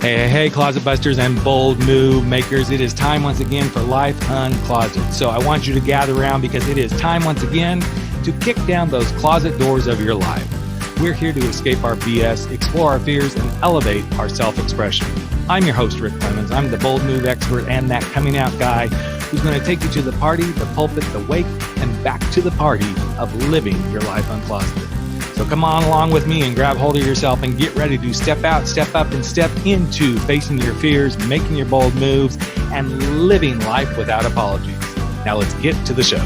Hey, closet busters and bold move makers. It is time once again for Life Uncloseted. So I want you to gather around because it is time once again to kick down those closet doors of your life. We're here to escape our BS, explore our fears, and elevate our self-expression. I'm your host, Rick Clemens. I'm the bold move expert and that coming out guy who's going to take you to the party, the pulpit, the wake, and back to the party of living your life uncloseted. So come on along with me and grab hold of yourself and get ready to step out, step up, and step into facing your fears, making your bold moves, and living life without apologies. Now let's get to the show.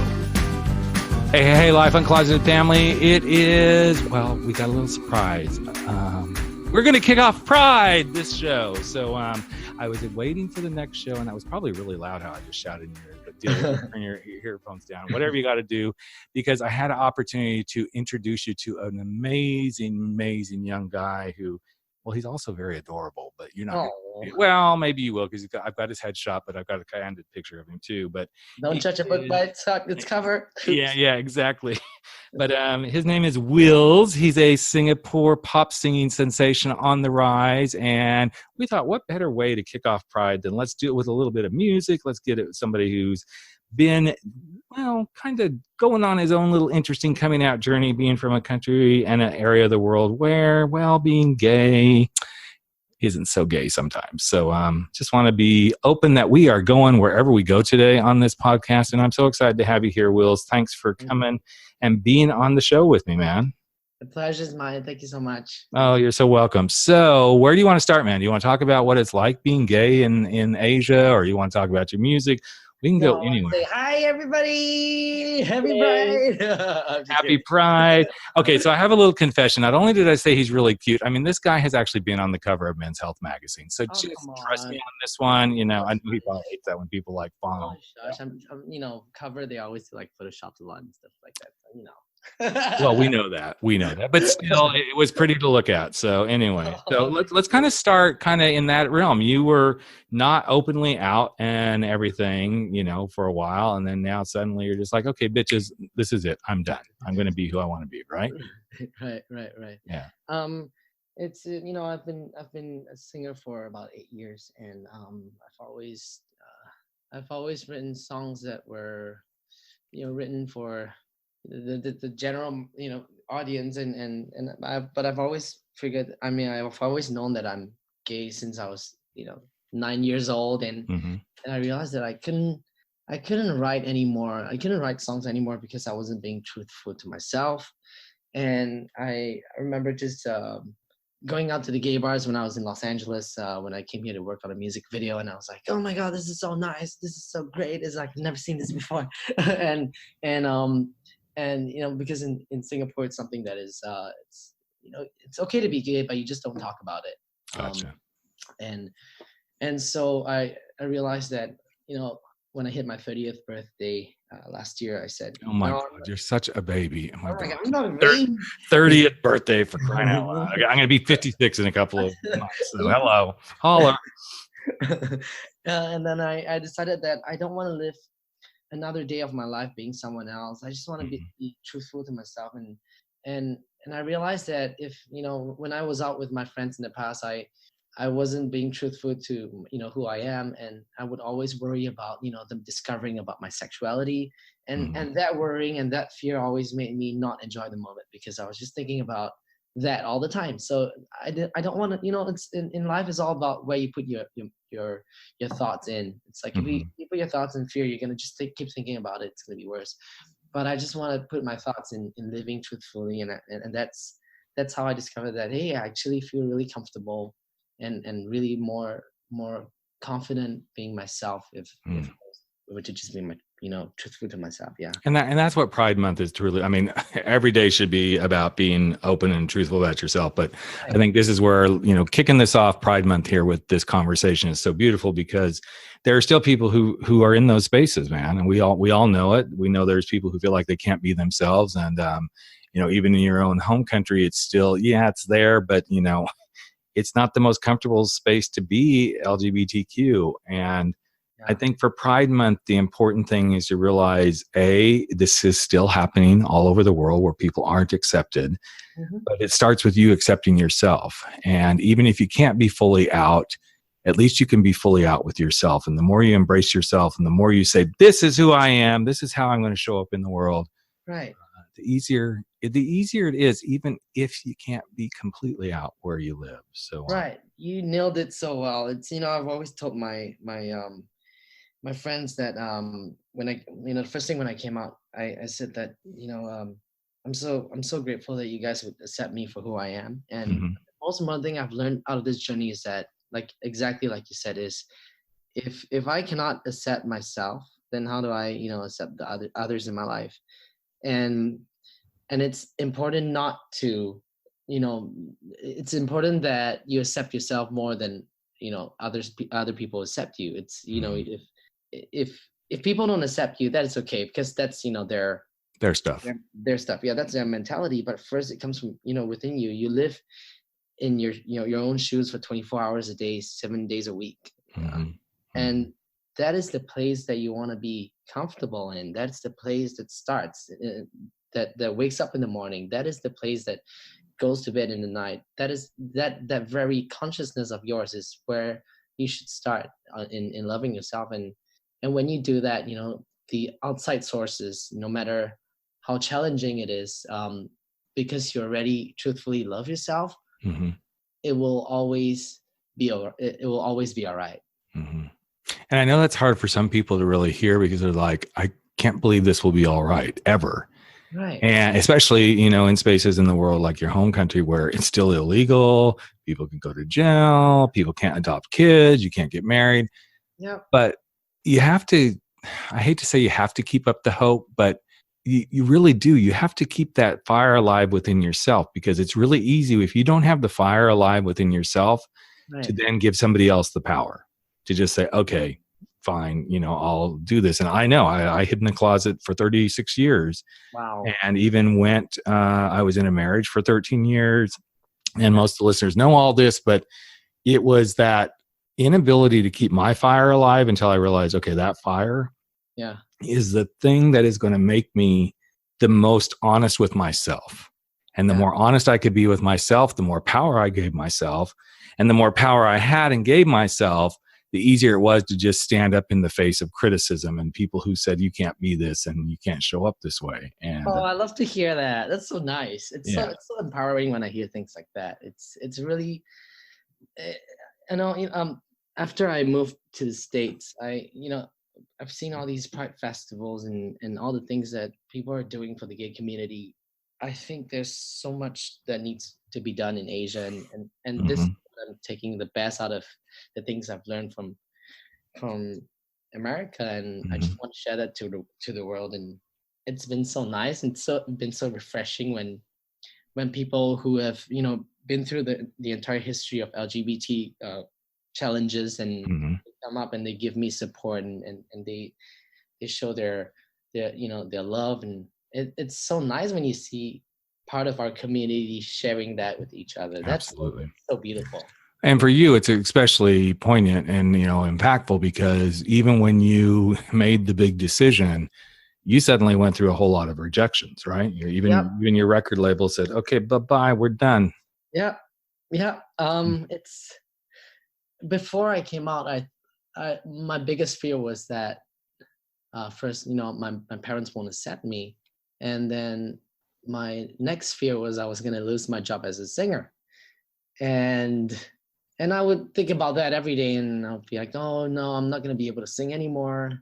Hey, Life Uncloseted family. It is, well, we got a little surprise. We're going to kick off Pride this show. So I was waiting for the next show, and that was probably really loud how I just shouted in your ear. But turn your earphones down, whatever you got to do, because I had an opportunity to introduce you to an amazing young guy who, well, he's also very adorable, but you're not. Well, maybe you will, because I've got his headshot, but I've got a candid picture of him too. But don't judge a book by its cover. Yeah, exactly. But his name is Wils. He's a Singapore pop singing sensation on the rise, and we thought, what better way to kick off Pride than let's do it with a little bit of music. Let's get it with somebody who's been, well, kind of going on his own little interesting coming out journey, being from a country and an area of the world where, well, being gay isn't so gay sometimes. So just want to be open that we are going wherever we go today on this podcast. And I'm so excited to have you here, Wils. Thanks for coming and being on the show with me, man. The pleasure's mine. Thank you so much. Oh, you're so welcome. So where do you want to start, man? Do you want to talk about what it's like being gay in Asia, or you want to talk about your music? We can go anywhere. Say, hi, everybody. Happy Pride. Happy Pride. Okay, so I have a little confession. Not only did I say he's really cute, I mean, this guy has actually been on the cover of Men's Health magazine. So just trust me on this one. You know, I know he probably hates that when people like follow. Oh, gosh. I'm cover, they always like Photoshop a lot and stuff like that. So, Well, we know that, but still, it was pretty to look at. So anyway, so let's kind of start kind of in that realm. You were not openly out and everything, for a while, and then now suddenly you're just like, okay, bitches, this is it. I'm done. I'm going to be who I want to be. Right. Right. Yeah. It's I've been a singer for about 8 years, and I've always written songs that were, written for the general audience, but I've always figured, I've always known that I'm gay since I was 9 years old, and I realized that I couldn't write anymore. I couldn't write songs anymore because I wasn't being truthful to myself. And I remember just going out to the gay bars when I was in Los Angeles, when I came here to work on a music video, and I was like, oh my God, this is so nice, this is so great, it's like I've never seen this before. And because in Singapore, it's something that is it's okay to be gay, but you just don't talk about it. Gotcha. And so I realized that when I hit my 30th birthday last year, I said, "Oh my God, you're such a baby! Oh my God, I'm not a baby. 30th birthday, for crying out loud! I'm gonna be 56 in a couple of months. So hello, holla." And then I decided that I don't want to live another day of my life being someone else. I just want to be truthful to myself, and I realized that if when I was out with my friends in the past, I wasn't being truthful to who I am, and I would always worry about them discovering about my sexuality, and that worrying and that fear always made me not enjoy the moment, because I was just thinking about that all the time. So I don't want to, it's in life is all about where you put your thoughts in. It's like if you put your thoughts in fear, you're gonna just keep thinking about it. It's gonna be worse. But I just want to put my thoughts in living truthfully, and that's how I discovered that, hey, I actually feel really comfortable and really more confident being myself if I were to just be truthful to myself. Yeah. And that's what Pride Month is truly. I mean, every day should be about being open and truthful about yourself. But I think this is where, kicking this off, Pride Month here with this conversation is so beautiful, because there are still people who are in those spaces, man. And we all know it. We know there's people who feel like they can't be themselves. And, even in your own home country, it's still, it's there, but, it's not the most comfortable space to be LGBTQ. And I think for Pride Month, the important thing is to realize, A, this is still happening all over the world where people aren't accepted, but it starts with you accepting yourself. And even if you can't be fully out, at least you can be fully out with yourself. And the more you embrace yourself and the more you say, this is who I am, this is how I'm going to show up in the world, Right. the easier it is, even if you can't be completely out where you live. So Right. You nailed it so well. It's, I've always told my friends that when I the first thing when I came out, I said that I'm so grateful that you guys would accept me for who I am. And mhm, the most important thing I've learned out of this journey is that, like, exactly like you said, is if I cannot accept myself, then how do I accept the others in my life? And it's important not to, it's important that you accept yourself more than other people accept you. It's, mhm. if people don't accept you, that is okay, because that's Their stuff. their stuff. Yeah, that's their mentality. But first, it comes from within you. You live in your own shoes for 24 hours a day, 7 days a week. Mhm, mhm, And that is the place that you want to be comfortable in. That's the place that starts, that wakes up in the morning. That is the place that goes to bed in the night. That is that very consciousness of yours is where you should start, in loving yourself. And when you do that, the outside sources, no matter how challenging it is, because you already truthfully love yourself, mhm, it will always it will always be all right. mhm. And I know that's hard for some people to really hear because they're like, I can't believe this will be all right ever. Right. And especially, in spaces in the world like your home country where it's still illegal, people can go to jail, people can't adopt kids, you can't get married. Yep. But you have to, I hate to say you have to keep up the hope, but you really do. You have to keep that fire alive within yourself because it's really easy if you don't have the fire alive within yourself to Right. then give somebody else the power to just say, okay, fine, I'll do this. And I know I hid in the closet for 36 years Wow. and even I was in a marriage for 13 years. And most of the listeners know all this, but it was that inability to keep my fire alive until I realized, okay, that fire Yeah. is the thing that is going to make me the most honest with myself. And the Yeah. more honest I could be with myself, the more power I gave myself. And the more power I had and gave myself, the easier it was to just stand up in the face of criticism and people who said, you can't be this and you can't show up this way. And Oh, I love to hear that. That's so nice. yeah. It's so empowering when I hear things like that. It's really, eh, after I moved to the States, I've seen all these pride festivals and all the things that people are doing for the gay community. I think there's so much that needs to be done in Asia, and this, Mhm, I'm taking the best out of the things I've learned from America, and I just mhm, want to share that to the world. And it's been so nice and been so refreshing when people who have been through the entire history of LGBT challenges, and mhm. they come up and they give me support, and they show their love. And it's so nice when you see part of our community sharing that with each other. That's Absolutely. so beautiful. And for you, it's especially poignant and impactful because even when you made the big decision, you suddenly went through a whole lot of rejections, right? Yep. Even your record label said, "Okay, bye bye, we're done." Yep. Yeah. It's before I came out, I my biggest fear was that, first, my parents won't accept me, and then my next fear was I was gonna lose my job as a singer, and I would think about that every day, and I'll be like, oh no, I'm not gonna be able to sing anymore.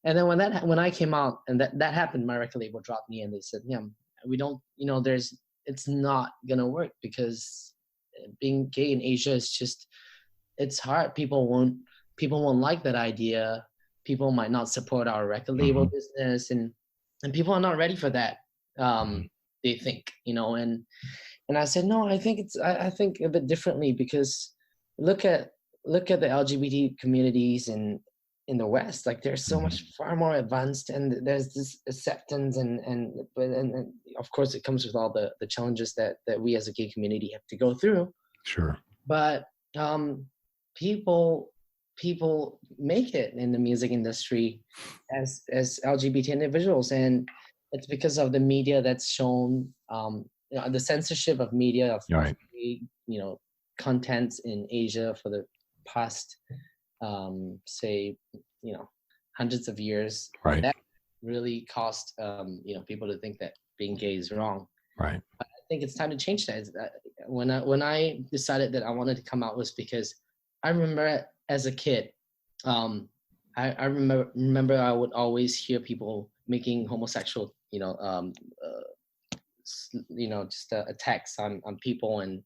And then when I came out and that happened, my record label dropped me, and they said, yeah, we don't, there's it's not gonna work because being gay in Asia is just, it's hard. People won't like that idea. People might not support our record label Mhm, business, and people are not ready for that. mhm, They think, and I said, no, I think I think a bit differently, because look at the LGBT communities in the West. Like, they're so mhm. much far more advanced, and there's this acceptance, and of course it comes with all the challenges that we as a gay community have to go through. Sure. But um, people people make it in the music industry as LGBT individuals, and it's because of the media that's shown, the censorship of media of Right. gay, contents in Asia for the past, say, hundreds of years. Right. That really caused, people to think that being gay is wrong. Right. I think it's time to change that. When I decided that I wanted to come out was because I remember as a kid, I remember I would always hear people making homosexual, just attacks on people and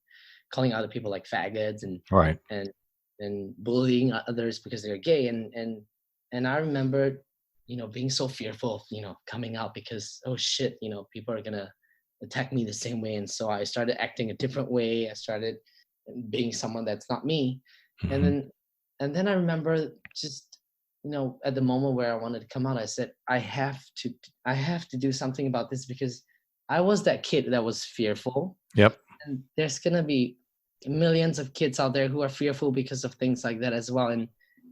calling other people like faggots Right. and bullying others because they're gay, and I remember, being so fearful of, coming out because, oh shit, people are gonna attack me the same way, and so I started acting a different way. I started being someone that's not me, and Mhm. then I remember just, at the moment where I wanted to come out, I said I have to do something about this, because I was that kid that was fearful, Yep. and there's gonna be millions of kids out there who are fearful because of things like that as well, and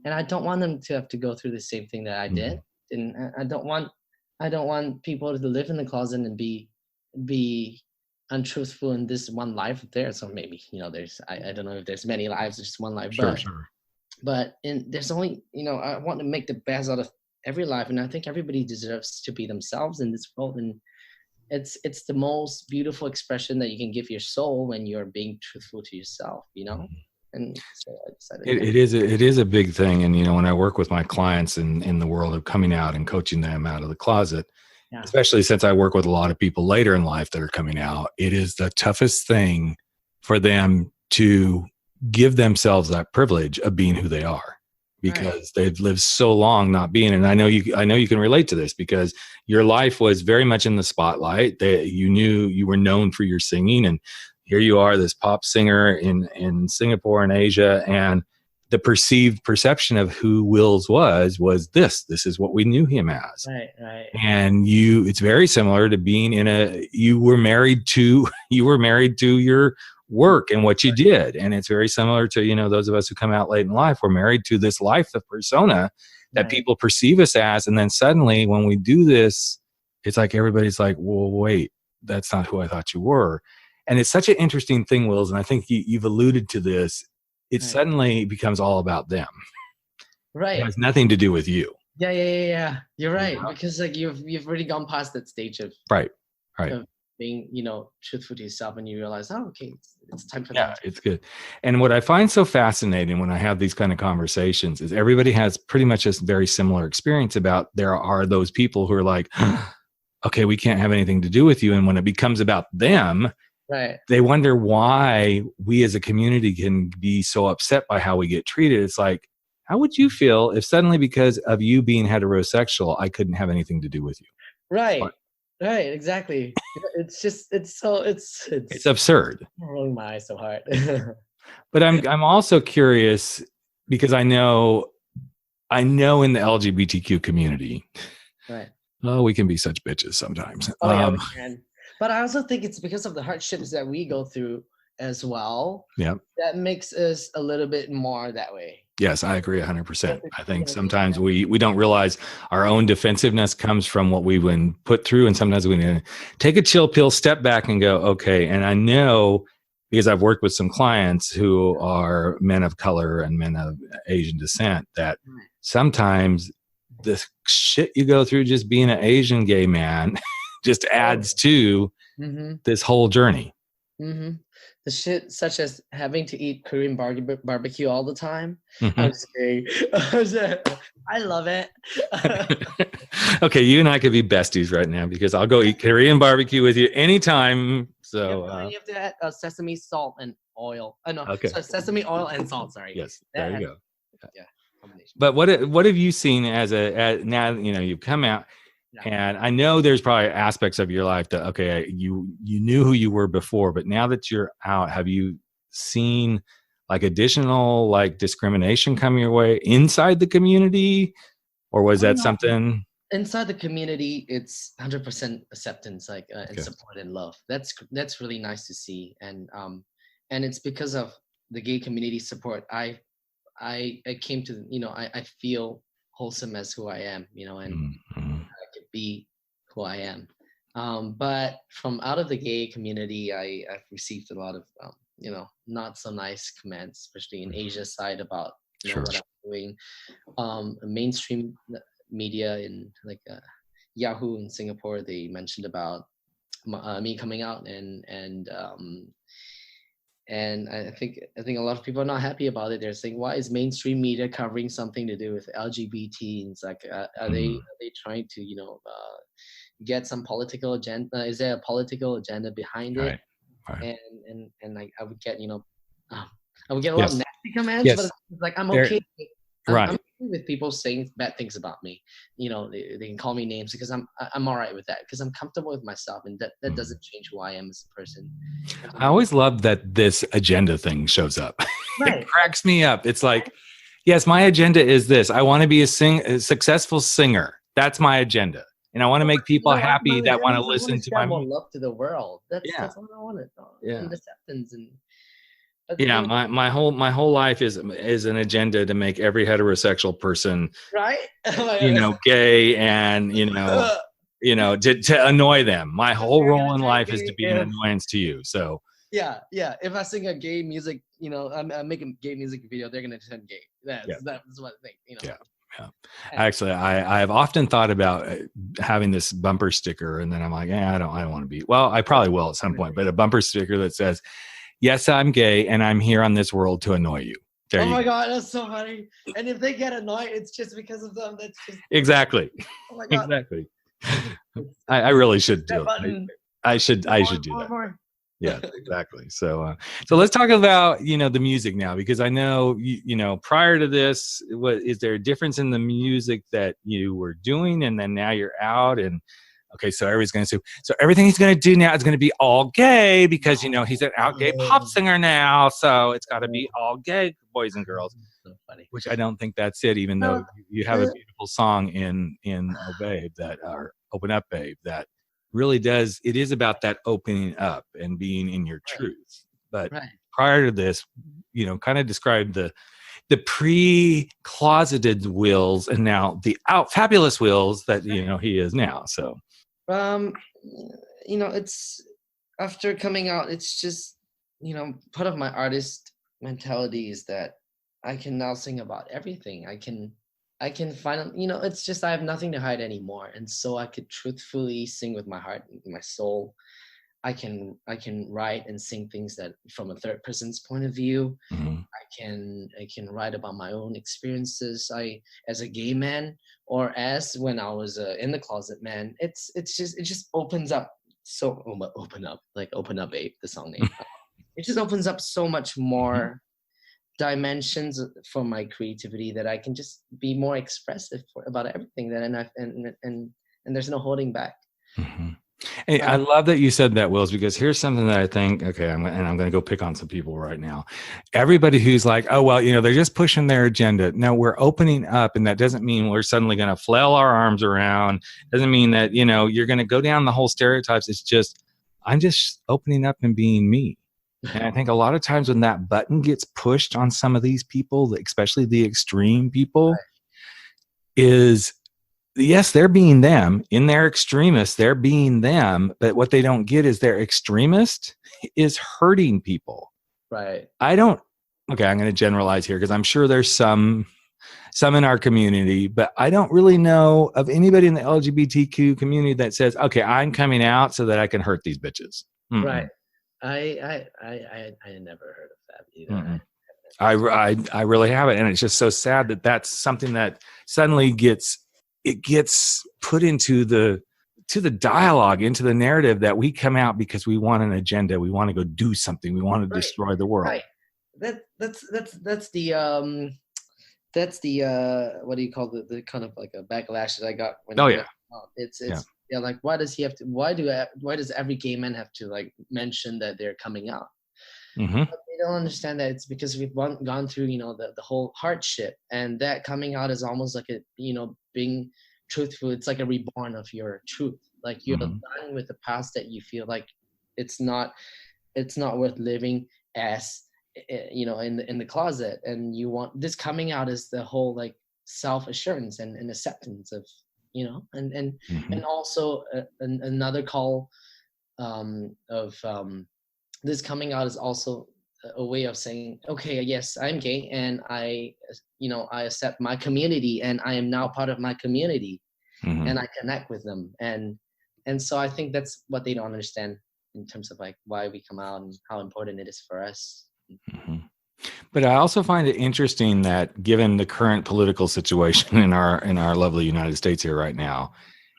I don't want them to have to go through the same thing that I did, Mhm. and I don't want people to live in the closet and be untruthful in this one life of theirs. So maybe, there's, I don't know if there's many lives or just one life, Sure. Sure. but there's only, I want to make the best out of every life, and I think everybody deserves to be themselves in this world, and it's the most beautiful expression that you can give your soul when you're being truthful to yourself, and so I decided, It is a big thing. And, when I work with my clients in the world of coming out and coaching them out of the closet, yeah, especially since I work with a lot of people later in life that are coming out, it is the toughest thing for them to give themselves that privilege of being who they are, right, because they've lived so long not being. And I know you can relate to this, because your life was very much in the spotlight. You were known for your singing, and here you are, this pop singer in Singapore and Asia, and the perceived perception of who Wils was this. This is what we knew him as. right, And it's very similar to being you were married to your work and what you did. And it's very similar to, those of us who come out late in life, we're married to this life, the persona that right, people perceive us as. And then suddenly when we do this, it's like, everybody's like, well, wait, that's not who I thought you were. And it's such an interesting thing, Wils. And I think you've alluded to this. It right, suddenly becomes all about them. It right. has nothing to do with you. Yeah. You're You right, know? because like you've already gone past that stage of Right. Right. of being, truthful to yourself, and you realize, oh, okay, it's time for Yeah, that. it's good. And what I find so fascinating when I have these kind of conversations is everybody has pretty much a very similar experience about, there are those people who are like, okay, we can't have anything to do with you. And when it becomes about them, Right. they wonder why we as a community can be so upset by how we get treated. It's like, how would you feel if suddenly, because of you being heterosexual, I couldn't have anything to do with you? Right. What? Right. Exactly. It's just It's it's absurd. rolling my eyes so hard. But I'm also curious, because I know in the LGBTQ community, Right. we can be such bitches sometimes. Oh yeah, we can. But I also think it's because of the hardships that we go through as well Yeah. that makes us a little bit more that way. Yes, I agree 100%. I think You know, sometimes we don't realize our own defensiveness comes from what we've been put through. And sometimes we need to take a chill pill, step back and go, okay. And I know, because I've worked with some clients who are men of color and men of Asian descent, that sometimes the shit you go through just being an Asian gay man just adds to Mm-hmm. this whole journey. Mm-hmm. The shit such as having to eat Korean barbecue all the time. Mhm. I'm just kidding. I love it. Okay, you and I could be besties right now, because I'll go eat Korean barbecue with you anytime. So, You have to add sesame salt and oil. No, okay. so sesame oil and salt. Sorry. Yes, That there you has- go. Yeah, combination. But what have you seen as now, you've come out, Yeah. and I know there's probably aspects of your life that, okay, you knew who you were before, but now that you're out, have you seen like additional like discrimination come your way inside the community, or was that No. something? Inside the community, it's 100% acceptance, like and Okay. support and love. That's really nice to see, and it's because of the gay community support. I came to, I feel wholesome as who I am, and Mm-hmm. I could be who I am. But from out of the gay community, I've received a lot of, not so nice comments, especially in Asia side about, Sure. what I'm doing. Mainstream media in like Yahoo in Singapore, they mentioned about me coming out, and I think a lot of people are not happy about it. They're saying, why is mainstream media covering something to do with LGBT? And it's like, are they Mm-hmm. are they trying to get some political agenda? Is there a political agenda behind it? Right. Right. And and like I would get uh, I would get a lot of Yes. nasty comments, but Yes. it's like I'm There. okay. I'm Right. okay with people saying bad things about me. They can call me names because I'm all right with that because I'm comfortable with myself, and that Mhm. doesn't change who I am as a person. I always love that this agenda thing shows up. It Right. cracks me up. It's like, yes, my agenda is this. I want to be a successful singer. That's my agenda. And I want to make people What? happy My that want agenda to is I want listen to to my spread more music. love to the world. That's Yeah. that's all I wanted. Yeah. And acceptance, but the Yeah. thing, My whole life is an agenda to make every heterosexual person, right? Oh my God. gay and, to annoy them. My If whole you're gonna role in take life is to gay, be an annoyance to you. So yeah. If I sing a gay music, I'm making gay music video, they're gonna turn gay. yeah. That's what I think. Yeah. Yeah. And- Actually, I've often thought about having this bumper sticker, and then I'm like, I don't want to be. Well, I probably will at some point, but a bumper sticker that says, "Yes, I'm gay, and I'm here on this world to annoy you." There Oh you my go. God, that's so funny. And if they get annoyed, it's just because of them. That's just, Exactly. oh my God. Exactly. It's I really should that do it. button. I should do that. More. Yeah, exactly. So let's talk about the music now, because I know prior to this, is there a difference in the music that you were doing, and then now you're out, and okay, so everybody's going to say, so everything he's going to do now is going to be all gay because he's an out gay pop singer now, so it's got to be all gay boys and girls, So funny. which I don't think that's it. Even though you have a beautiful song in Oh Babe, that or Open Up Babe, that really does, it is about that opening up and being in your truth. But Right. prior to this, kind of describe the pre-closeted Wils and now the fabulous Wils that he is now. So It's after coming out, it's just part of my artist mentality is that I can now sing about everything. I can finally, it's just I have nothing to hide anymore, and so I could truthfully sing with my heart and my soul. I can write and sing things that from a third person's point of view. I can write about my own experiences. As a gay man, or as when I was in the closet man. It just opens up. So open up, babe, the song name. It just opens up so much more dimensions for my creativity that I can just be more expressive about everything. And there's no holding back. Hey, I love that you said that, Wills, because here's something that I think, okay, I'm going to go pick on some people right now. Everybody who's like, oh, well, they're just pushing their agenda. No, we're opening up, and that doesn't mean we're suddenly going to flail our arms around. Doesn't mean that, you're going to go down the whole stereotypes. It's just, I'm just opening up and being me. And I think a lot of times when that button gets pushed on some of these people, especially the extreme people, is yes, they're being them. In their extremists, they're being them. But what they don't get is their extremist is hurting people. Right. I'm going to generalize here because I'm sure there's some in our community, but I don't really know of anybody in the LGBTQ community that says, okay, I'm coming out so that I can hurt these bitches. Mm-mm. Right. I never heard of that either. I really haven't. And it's just so sad that that's something that suddenly gets put into the dialogue, into the narrative, that we come out because we want an agenda. We want to go do something. We want to destroy the world. Right. That's the what do you call the kind of like a backlash that I got when it's like, why does he have to, why does every gay man have to like mention that they're coming out? But they don't understand that it's because we've gone through the whole hardship, and that coming out is almost like a being truthful. It's like a reborn of your truth. Like you're done with the past that you feel like it's not worth living as, you know, in the closet, and you want this coming out is the whole like self assurance and acceptance of, you know, and also another call of this coming out is also a way of saying, okay, yes, I'm gay, and I, you know, I accept my community, and I am now part of my community, and I connect with them, and so I think that's what they don't understand in terms of like why we come out and how important it is for us. But I also find it interesting that given the current political situation in our lovely United States here right now,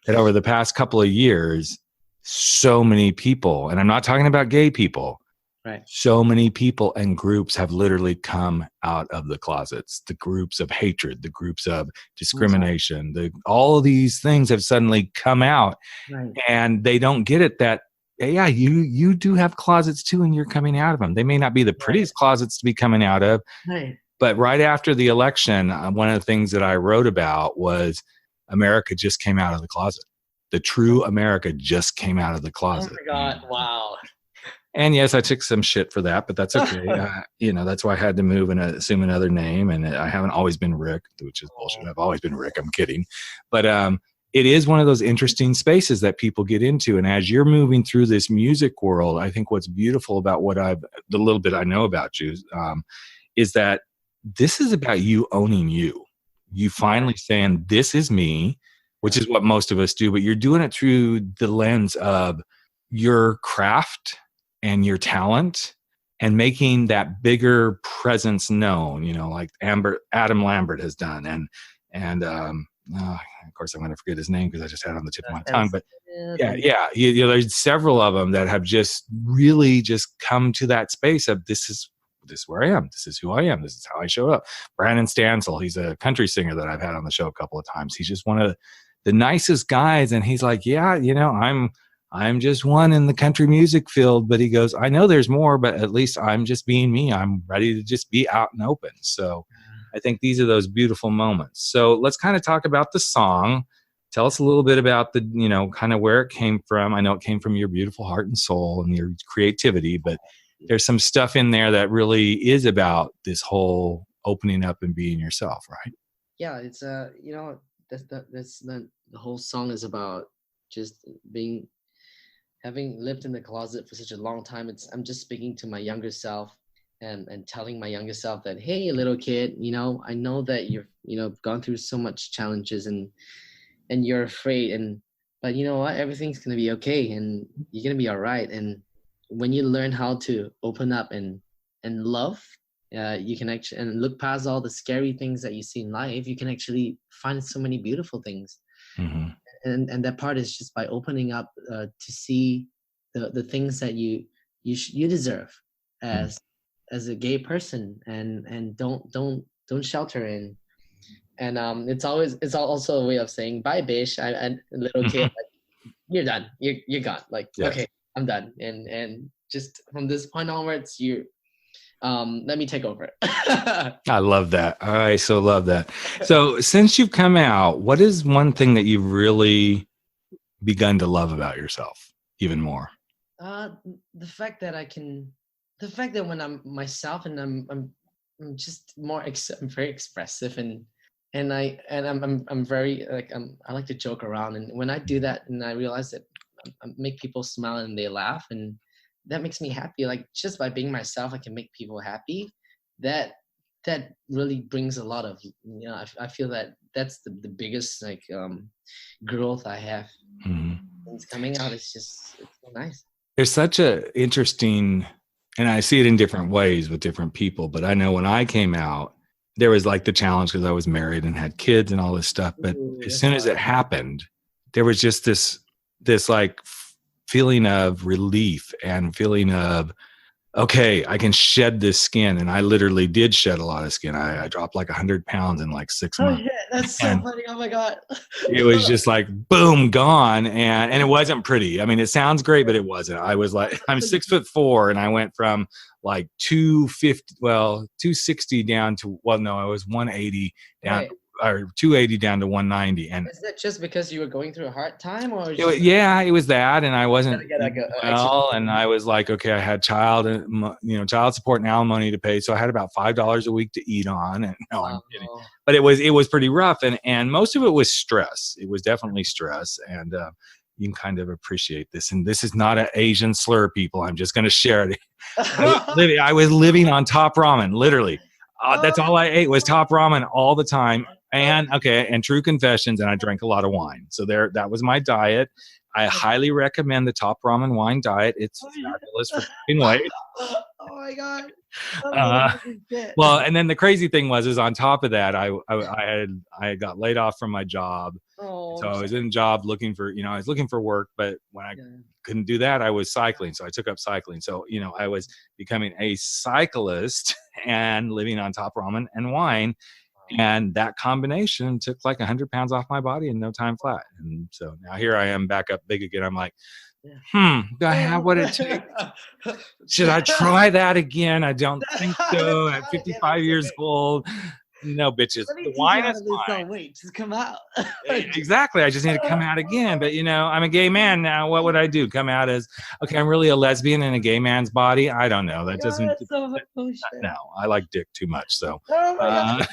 that over the past couple of years, so many people, and I'm not talking about gay people, Right. so many people and groups have literally come out of the closets. The groups of hatred, the groups of discrimination, all of these things have suddenly come out, Right. and they don't get it that, yeah, you do have closets too, and you're coming out of them. They may not be the prettiest closets to be coming out of, Right. but right after the election, one of the things that I wrote about was America just came out of the closet. The true America just came out of the closet. Oh my God! Wow. And yes, I took some shit for that, but that's okay. You know, that's why I had to move and assume another name. And I haven't always been Rick, which is bullshit. I've always been Rick. I'm kidding. But it is one of those interesting spaces that people get into. And as you're moving through this music world, I think what's beautiful about the little bit I know about you, is that this is about you owning you. You finally saying, this is me, which is what most of us do, but you're doing it through the lens of your craft and your talent, and making that bigger presence known, you know, like Adam Lambert has done. And of course I'm going to forget his name because I just had it on the tip of my tongue, but yeah. You know, there's several of them that have just really just come to that space of this is where I am. This is who I am. This is how I show up. Brandon Stansel, he's a country singer that I've had on the show a couple of times. He's just one of the nicest guys. And he's like, yeah, you know, I'm just one in the country music field, but he goes, I know there's more, but at least I'm just being me. I'm ready to just be out and open. So I think these are those beautiful moments. So let's kind of talk about the song. Tell us a little bit about the, you know, kind of where it came from. I know it came from your beautiful heart and soul and your creativity, but there's some stuff in there that really is about this whole opening up and being yourself, right? Yeah, it's you know, that's the whole song is about just having lived in the closet for such a long time. I'm just speaking to my younger self and telling my younger self that, hey, little kid, you know, I know that you've, you know, gone through so much challenges and you're afraid, but you know what, everything's gonna be okay, and you're gonna be all right. And when you learn how to open up and love, you can actually, and look past all the scary things that you see in life, you can actually find so many beautiful things. And that part is just by opening up to see the things that you deserve as a gay person, and don't shelter in. And it's also a way of saying bye, bish. And little kid, like, you're done. You're gone. Like, okay, I'm done. And just from this point onwards, let me take over. I love that. I so love that. So since you've come out, what is one thing that you've really begun to love about yourself even more? The fact that when I'm myself, and I'm just more I'm very expressive, and I'm very like, I like to joke around, and when I do that and I realize that I make people smile and they laugh, and that makes me happy. Like, just by being myself, I can make people happy. That really brings a lot of, you know, I feel that that's the biggest like growth I have. It's coming out. It's so nice. There's such a interesting, and I see it in different ways with different people, but I know when I came out, there was like the challenge because I was married and had kids and all this stuff. But as soon as it happened, there was just this like feeling of relief and feeling of, okay, I can shed this skin. And I literally did shed a lot of skin. I dropped like 100 pounds in like 6 months. Oh, yeah, that's so funny. Oh my God. It was just like, boom, gone. And it wasn't pretty. I mean, it sounds great, but it wasn't. I was like, I'm 6'4", and I went from like 260 down to, well, no, I was 180 down to or 280 down to 190. And is that just because you were going through a hard time, or it was, yeah, it was that, and I wasn't gotta get like well, and I was like, okay, I had child support and alimony to pay, so I had about $5 a week to eat on. And no, I'm kidding, but it was pretty rough, and most of it was stress. It was definitely stress, and you can kind of appreciate this. And this is not an Asian slur, people. I'm just going to share it. I was living on top ramen, literally. That's all I ate was top ramen all the time. And true confessions, and I drank a lot of wine. So that was my diet. I highly recommend the top ramen wine diet. It's fabulous for keeping weight. Oh my God. Well, and then the crazy thing is on top of that, I got laid off from my job. So I was in a job looking for, I was looking for work, but when I couldn't do that, I was cycling. So I took up cycling. So, I was becoming a cyclist and living on top ramen and wine. And that combination took like 100 pounds off my body in no time flat. And so now here I am back up big again. I'm like, do I have what it takes? Should I try that again? I don't think so. At 55 years old. No, bitches. The wine is fine. Wait, just come out. Exactly. I just need to come out again. But, I'm a gay man now. What would I do? Come out as, okay, I'm really a lesbian in a gay man's body? I don't know. That doesn't. So no, I like dick too much. So. Oh my God.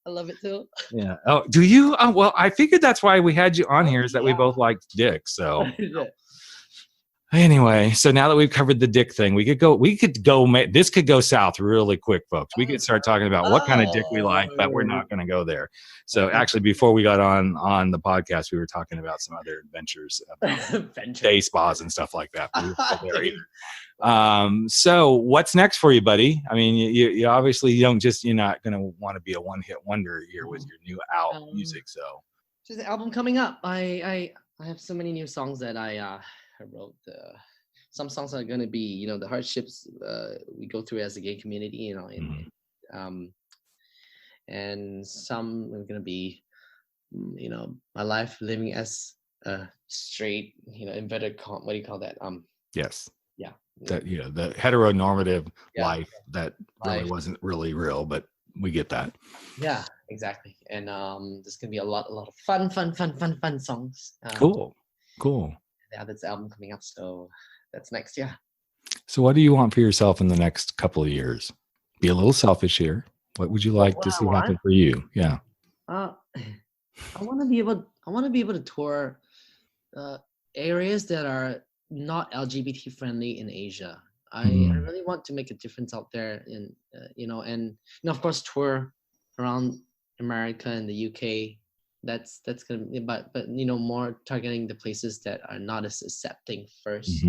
I love it too. Yeah. Oh, do you? Oh, well, I figured that's why we had you on here, is that we both like dick. So. Anyway, so now that we've covered the dick thing, this could go south really quick, folks. We could start talking about what kind of dick we like, but we're not going to go there. So actually, before we got on the podcast, we were talking about some other adventures, day spas and stuff like that. So what's next for you, buddy? I mean, you obviously you're not going to want to be a one-hit wonder here with your new music. So just the album coming up. I have so many new songs that I wrote. Some songs are going to be, the hardships we go through as a gay community, and some are going to be, my life living as a straight, inverted, what do you call that? Yes. Yeah. That, the heteronormative life that really wasn't really real, but we get that. Yeah, exactly. And there's going to be a lot of fun songs. Cool. Yeah, that's the album coming up, so that's next year. So what do you want for yourself in the next couple of years? Be a little selfish here. What would you like to see happen for you? Yeah. I want to be able to tour areas that are not LGBT friendly in Asia. I really want to make a difference out there and of course tour around America and the UK. That's gonna be, but more targeting the places that are not as accepting first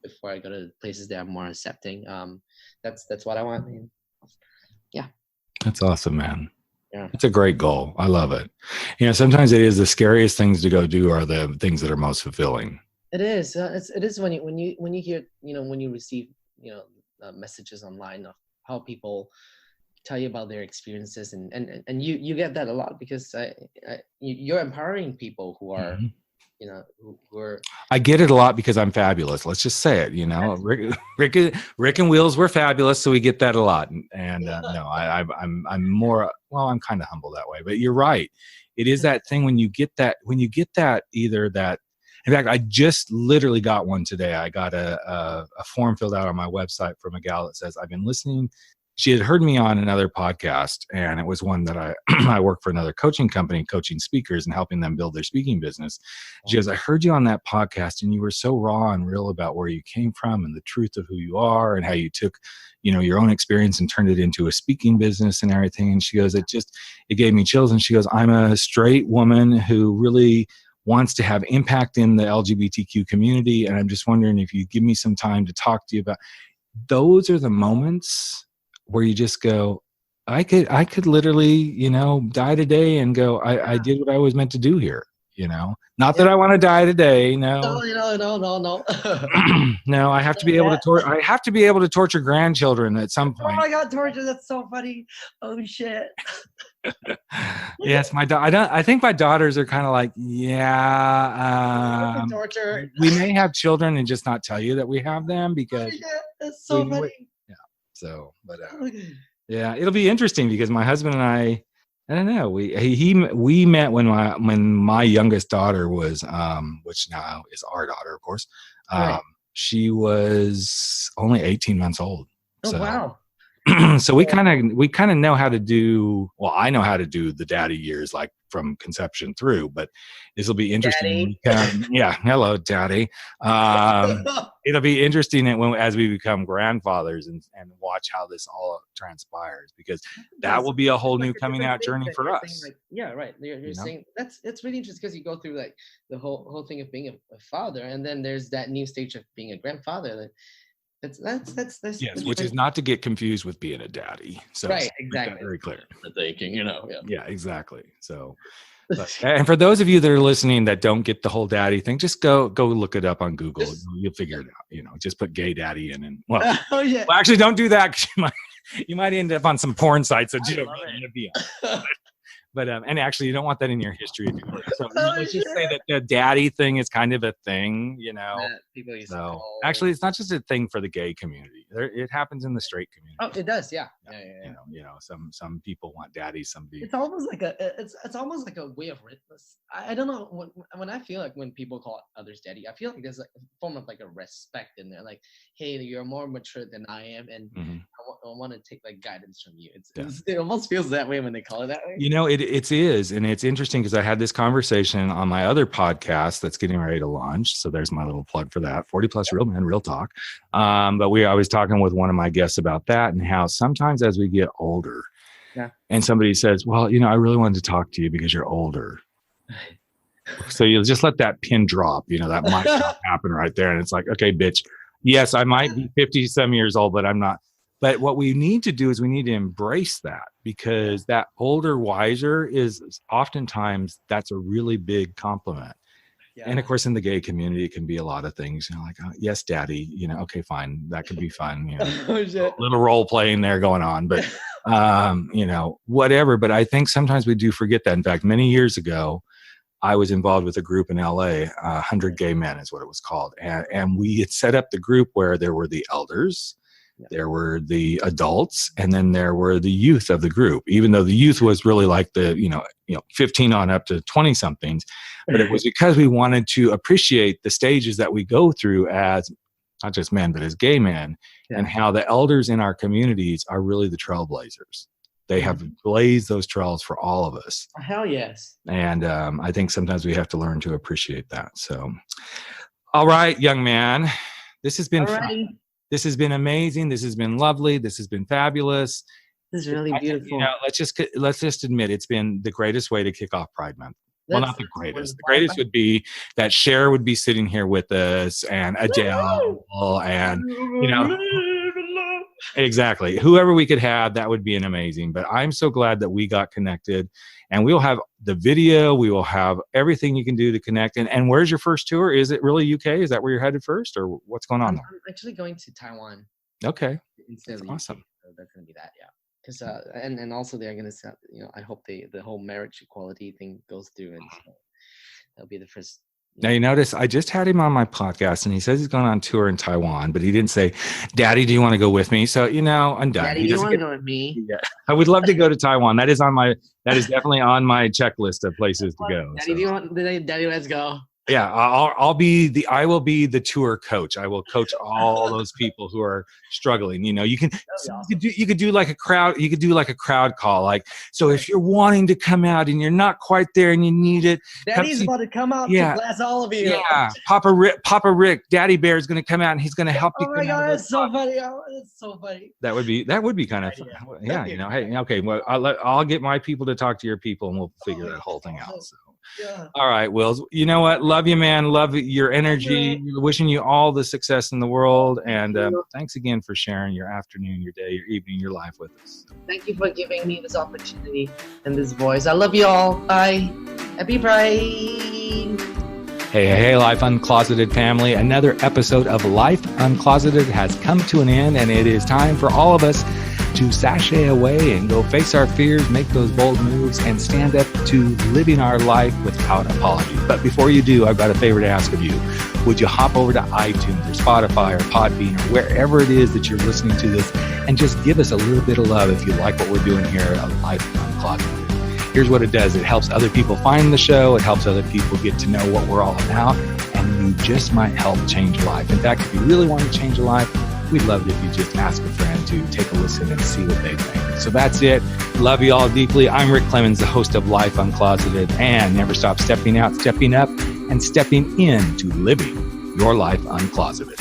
before I go to the places that are more accepting. That's what I want. Yeah. That's awesome, man. Yeah. It's a great goal. I love it. Sometimes it is the scariest things to go do are the things that are most fulfilling. It is. It is when you hear, when you receive, messages online of how people tell you about their experiences, and you get that a lot because you're empowering people who are who are. I get it a lot because I'm fabulous. Let's just say it. Rick and Wils were fabulous, so we get that a lot. And no, I'm more. Well, I'm kind of humble that way, but you're right. It is that thing when you get that either that. In fact, I just literally got one today. I got a form filled out on my website from a gal that says, I've been listening. She had heard me on another podcast, and it was one that I work for another coaching company, coaching speakers and helping them build their speaking business. She goes, I heard you on that podcast, and you were so raw and real about where you came from and the truth of who you are and how you took, your own experience and turned it into a speaking business and everything. And she goes, it gave me chills. And she goes, I'm a straight woman who really wants to have impact in the LGBTQ community. And I'm just wondering if you give me some time to talk to you about, those are the moments where you just go, I could literally, die today and go, I did what I was meant to do here, not that I want to die today. No. No, I have to be able to torture grandchildren at some point. Oh my God, torture. That's so funny. Oh shit. Yes, I think my daughters are kind of like, torture. We may have children and just not tell you that we have them because that's so funny. Yeah. So, but yeah, it'll be interesting because my husband and I I don't know. We met when my youngest daughter was, which now is our daughter, of course. Right. She was only 18 months old. Oh, wow. So we kind of know how to do. Well, I know how to do the daddy years, like from conception through. But this will be interesting. Yeah, hello, daddy. It'll be interesting as we become grandfathers and watch how this all transpires, because that will be a whole new coming out journey for us. Yeah, right. You're saying it's really interesting, because you go through like the whole thing of being a father, and then there's that new stage of being a grandfather. That's yes, which is not to get confused with being a daddy. So right, exactly. Very clear. The thinking, Yeah, exactly. So, and for those of you that are listening that don't get the whole daddy thing, just go look it up on Google. You'll figure it out. Just put gay daddy in, and well, well, actually, don't do that, because you might end up on some porn sites that you don't really want to be on. But and actually, you don't want that in your history. So let's just say that the daddy thing is kind of a thing, People used actually, it's not just a thing for the gay community. It happens in the straight community. Oh, it does, yeah. Some people want daddy. Some people. It's almost like it's almost like a way of witness. I don't know, when I feel like when people call others daddy, I feel like there's like a form of like a respect in there. Like, hey, you're more mature than I am, and I want to take like guidance from you. It almost feels that way when they call it that way. It is, and it's interesting because I had this conversation on my other podcast that's getting ready to launch. So there's my little plug for that. 40 Plus Real Men, Real Talk. But I was talking with one of my guests about that, and how sometimes as we get older, and somebody says, well, I really wanted to talk to you because you're older. So you just let that pin drop, that might happen right there. And it's like, okay, bitch, yes, I might be 50 some years old, but I'm not. But what we need to do is we need to embrace that, because that older, wiser is oftentimes that's a really big compliment. Yeah. And of course, in the gay community, it can be a lot of things, like, oh, yes, daddy, okay, fine. That could be fun. Little role playing there going on, but, whatever. But I think sometimes we do forget that. In fact, many years ago, I was involved with a group in LA, 100 Gay Men is what it was called. And we had set up the group where there were the elders, there were the adults, and then there were the youth of the group, even though the youth was really like the, 15 on up to 20 somethings. But it was because we wanted to appreciate the stages that we go through as not just men, but as gay men, and how the elders in our communities are really the trailblazers. They have blazed those trails for all of us. Hell yes. And I think sometimes we have to learn to appreciate that. So, all right, young man, this has been fun. This has been amazing. This has been lovely. This has been fabulous. This is really beautiful. Let's just admit it's been the greatest way to kick off Pride Month. Well, not the greatest. The greatest would be that Cher would be sitting here with us, and Adele, and exactly, whoever we could have, that would be an amazing. But I'm so glad that we got connected, and we'll have the video. We will have everything you can do to connect. And where's your first tour? Is it really UK? Is that where you're headed first, or what's going on there? I'm actually going to Taiwan. Okay, that's awesome. So that's going to be that, yeah. Because and also they're going to, I hope the whole marriage equality thing goes through, and so that'll be the first. Now, you notice I just had him on my podcast, and he says he's going on tour in Taiwan, but he didn't say, Daddy, do you want to go with me? So, I'm done. Daddy, do you want to go with me? Yeah. I would love to go to Taiwan. That is definitely on my checklist of places to go. Daddy, Daddy, let's go. Yeah, I will be the tour coach. I will coach all those people who are struggling. You could do like a crowd call. Like, so if you're wanting to come out and you're not quite there and you need it, Daddy's about to come out to bless all of you. Yeah, Papa Rick, Daddy Bear is going to come out and he's going to help you. Oh my God, it's so funny. It's so funny. That would be kind of fun. Yeah, hey, okay. Well, I'll get my people to talk to your people, and we'll figure that whole thing out. So. Yeah. All right, Wils. You know what? Love you, man. Love your energy. Wishing you all the success in the world. And thanks again for sharing your afternoon, your day, your evening, your life with us. Thank you for giving me this opportunity and this voice. I love you all. Bye. Happy Pride. Hey, Life Uncloseted family. Another episode of Life Uncloseted has come to an end, and it is time for all of us to sashay away and go face our fears, make those bold moves, and stand up to living our life without apology. But before you do, I've got a favor to ask of you. Would you hop over to iTunes or Spotify or Podbean or wherever it is that you're listening to this, and just give us a little bit of love if you like what we're doing here at Life Uncloseted. Here's what it does. It helps other people find the show. It helps other people get to know what we're all about. And you just might help change a life. In fact, if you really want to change a life, we'd love it if you just ask a friend to take a listen and see what they think. So that's it. Love you all deeply. I'm Rick Clemens, the host of Life Uncloseted, and never stop stepping out, stepping up, and stepping into living your life uncloseted.